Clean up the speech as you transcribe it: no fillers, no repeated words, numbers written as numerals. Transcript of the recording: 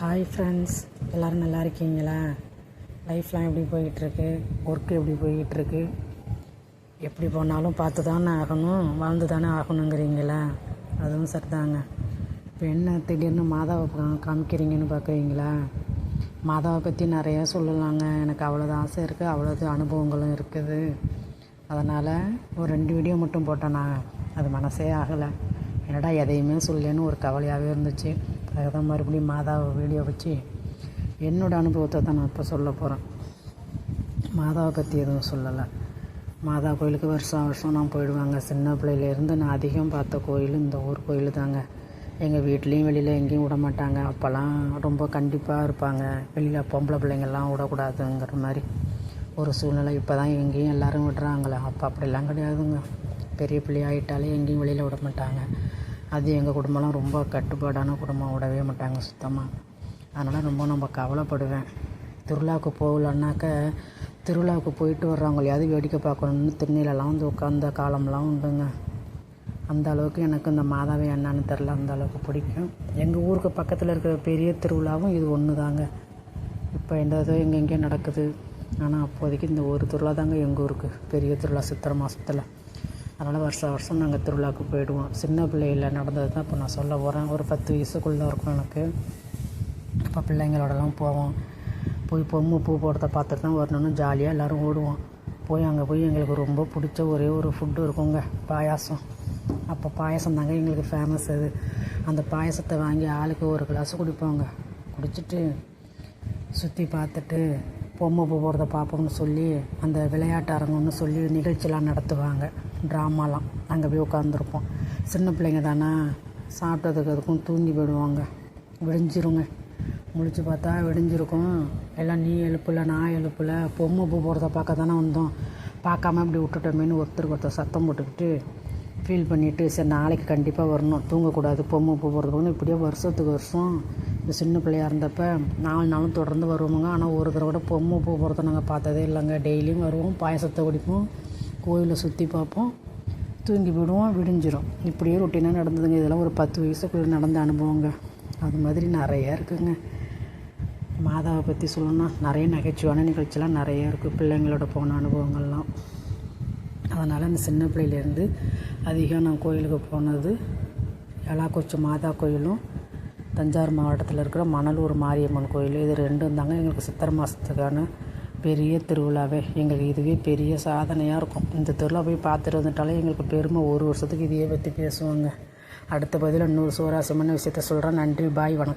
Hi friends, எல்லோரும் நல்லா இருக்கீங்களா? லைஃப்லாம் எப்படி போய்கிட்டுருக்கு? ஒர்க்கு எப்படி போய்கிட்டுருக்கு? எப்படி போனாலும் பார்த்து தானே ஆகணும், வாழ்ந்து தானே ஆகணுங்கிறீங்களா? அதுவும் சரிதாங்க. இப்போ என்ன திடீர்னு மாதாவை காமிக்கிறீங்கன்னு பார்க்குறீங்களா? மாதாவை பற்றி நிறையா சொல்லலாங்க. எனக்கு அவ்வளோது ஆசை இருக்குது, அவ்வளோது அனுபவங்களும் இருக்குது. அதனால் ஒரு 2 வீடியோ மட்டும் போட்டேன். நான் அது மனசே ஆகலை. என்னடா எதையுமே சொல்லேன்னு ஒரு கவலையாகவே இருந்துச்சு. அதுக்கு தான் மறுபடியும் மாதாவை வீடியோ வச்சு என்னோடய அனுபவத்தை தான் நான் இப்போ சொல்ல போகிறேன். மாதாவை பற்றி எதுவும் சொல்லலை. மாதா கோயிலுக்கு வருஷம் வருஷம் நான் போயிடுவாங்க. சின்ன பிள்ளையிலேருந்து நான் அதிகம் பார்த்த கோயில் இந்த ஊர் கோயில் தாங்க. எங்கள் வீட்லேயும் வெளியில் எங்கேயும் விட மாட்டாங்க. அப்போல்லாம் ரொம்ப கண்டிப்பாக இருப்பாங்க. வெளியில் பொம்பளை பிள்ளைங்கள்லாம் விடக்கூடாதுங்கிற மாதிரி ஒரு சூழ்நிலை. இப்போ தான் எங்கேயும் எல்லோரும் விடுறாங்களே. அப்போ அப்படிலாம் கிடையாதுங்க. பெரிய பிள்ளை ஆகிட்டாலே எங்கேயும் வெளியில் விட மாட்டாங்க. அது எங்கள் குடும்பம்லாம் ரொம்ப கட்டுப்பாடான குடும்பம், விடவே மாட்டாங்க சுத்தமாக. அதனால் ரொம்ப நம்ம கவலைப்படுவேன். திருவிழாவுக்கு போகலன்னாக்க திருவிழாவுக்கு போயிட்டு வர்றவங்களையாவது வேடிக்கை பார்க்கணுன்னு திருநீலெல்லாம் வந்து உட்காந்த காலம்லாம் உண்டுங்க. அந்த அளவுக்கு எனக்கு இந்த மாதாவை என்னன்னு தெரில, அந்த அளவுக்கு பிடிக்கும். எங்கள் ஊருக்கு பக்கத்தில் இருக்கிற பெரிய திருவிழாவும் இது ஒன்று தாங்க. இப்போ எந்த இது எங்கெங்கே நடக்குது. ஆனால் அப்போதைக்கு இந்த ஒரு திருவிழா தாங்க எங்கள் ஊருக்கு பெரிய திருவிழா, சித்திரை மாதத்தில். அதனால் வருஷம் வருஷம் நாங்கள் திருவிழாவுக்கு போயிடுவோம். சின்ன பிள்ளையில் நடந்தது தான் இப்போ நான் சொல்ல போகிறேன். ஒரு 10 வயசுக்குள்ளே இருக்கும் எனக்கு. இப்போ பிள்ளைங்களோடலாம் போவோம். போய் பொம்மை பூ போடுறத பார்த்துட்டு தான் வரணும்னு ஜாலியாக எல்லோரும் ஓடுவோம். அங்கே போய் எங்களுக்கு ரொம்ப பிடிச்ச ஒரே ஒரு ஃபுட்டு இருக்குங்க, பாயாசம். அப்போ பாயாசம் தாங்க எங்களுக்கு ஃபேமஸ். அது அந்த பாயாசத்தை வாங்கி ஆளுக்கு ஒரு கிளாஸ் குடிப்போங்க. குடிச்சிட்டு சுற்றி பார்த்துட்டு பொம்மை பூ போடுறத பார்ப்போம்னு சொல்லி அந்த விளையாட்டு அரங்கம்னு சொல்லி நிகழ்ச்சிலாம் நடத்துவாங்க, ட்ராமாலாம். அங்கே போய் உட்காந்துருப்போம். சின்ன பிள்ளைங்க தானே, சாப்பிட்டதுக்கு அதுக்கும் தூங்கி போயிடுவாங்க. விடிஞ்சிருங்க. முழிச்சு பார்த்தா விடிஞ்சிருக்கும். எல்லாம் நீ எழுப்பலை, நான் எழுப்பலை, பொம்மை பூ போடுறத பார்க்க தானே வந்தோம், பார்க்காம இப்படி விட்டுட்டோமேனு ஒருத்தருக்கு ஒருத்தர் சத்தம் போட்டுக்கிட்டு ஃபீல் பண்ணிவிட்டு, சரி நாளைக்கு கண்டிப்பாக வரணும், தூங்கக்கூடாது, பொம்மை பூ போடுறதுக்குன்னு இப்படியே வருஷத்துக்கு வருஷம் இந்த சின்ன பிள்ளையாக இருந்தப்போ 4 நாளும் தொடர்ந்து வருவோங்க. ஆனால் ஒரு தடவை கூட பொம்மை பூ போடுறத நாங்கள் பார்த்ததே இல்லைங்க. டெய்லியும் வருவோம், பாயசத்தை குடிப்போம், கோயிலை சுற்றி பார்ப்போம், தூங்கி போயிடுவோம், விடிஞ்சிரும். இப்படியே ரொட்டீனாக நடந்ததுங்க. இதெல்லாம் ஒரு 10 வயசுக்குள்ளே நடந்த அனுபவங்க. அது மாதிரி நிறையா இருக்குதுங்க. மாதாவை பற்றி சொல்லணும்னா நிறைய நகைச்சுவான நிகழ்ச்சிலாம் நிறையா இருக்குது, பிள்ளைங்களோட போன அனுபவங்கள்லாம். அதனால் அந்த சின்ன பிள்ளையிலேருந்து அதிகம் நான் கோயிலுக்கு போனது எலாக்குச்சி மாதா கோயிலும் தஞ்சாவூர் மாவட்டத்தில் இருக்கிற மணலூர் மாரியம்மன் கோயில். இது 2 தாங்க எங்களுக்கு சித்திரை மாதத்துக்கான பெரிய திருவிழாவே. எங்களுக்கு இதுவே பெரிய சாதனையாக இருக்கும். இந்த திருவிழா போய் பார்த்துட்டு வந்துட்டாலே எங்களுக்கு பெருமை. ஒரு வருஷத்துக்கு இதையே பற்றி பேசுவாங்க. அடுத்த பதில் இன்னொரு சுவாரஸ்யமான விஷயத்த சொல்கிறேன். நன்றி, பாய், வணக்கம்.